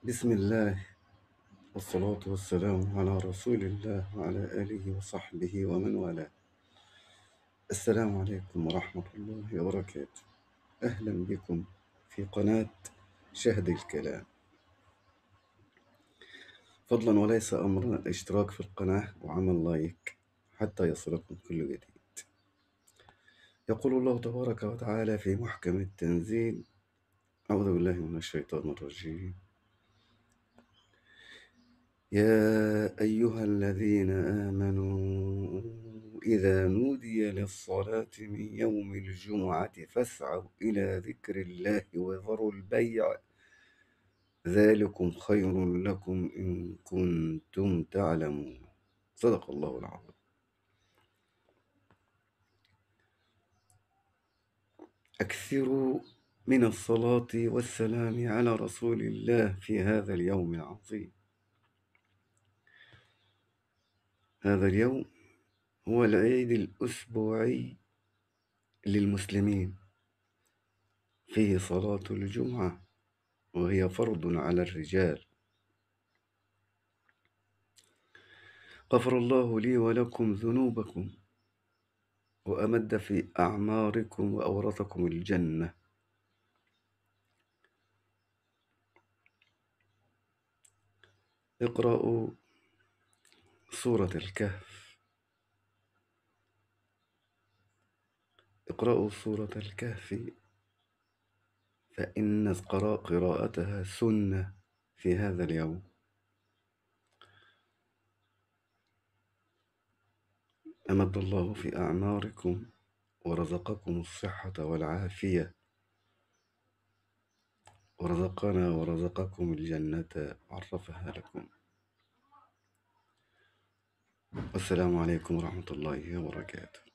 بسم الله، والصلاة والسلام على رسول الله وعلى آله وصحبه ومن والاه. السلام عليكم ورحمة الله وبركاته. أهلا بكم في قناة شهد الكلام. فضلا وليس أمرا الاشتراك في القناة وعمل لايك حتى يصلكم كل جديد. يقول الله تبارك وتعالى في محكم التنزيل: أعوذ بالله من الشيطان الرجيم. يا أيها الذين آمنوا إذا نودي للصلاة من يوم الجمعة فاسعوا إلى ذكر الله وذروا البيع، ذلكم خير لكم إن كنتم تعلمون. صدق الله العظيم. أكثروا من الصلاة والسلام على رسول الله في هذا اليوم العظيم. هذا اليوم هو العيد الأسبوعي للمسلمين، فيه صلاة الجمعة وهي فرض على الرجال. غفر الله لي ولكم ذنوبكم وأمد في أعماركم وأورثكم الجنة. اقرأوا سورة الكهف. اقرأوا سورة الكهف فإن قراءتها سنة في هذا اليوم. أمد الله في أعماركم ورزقكم الصحة والعافية، ورزقنا ورزقكم الجنة عرفها لكم. والسلام عليكم ورحمة الله وبركاته.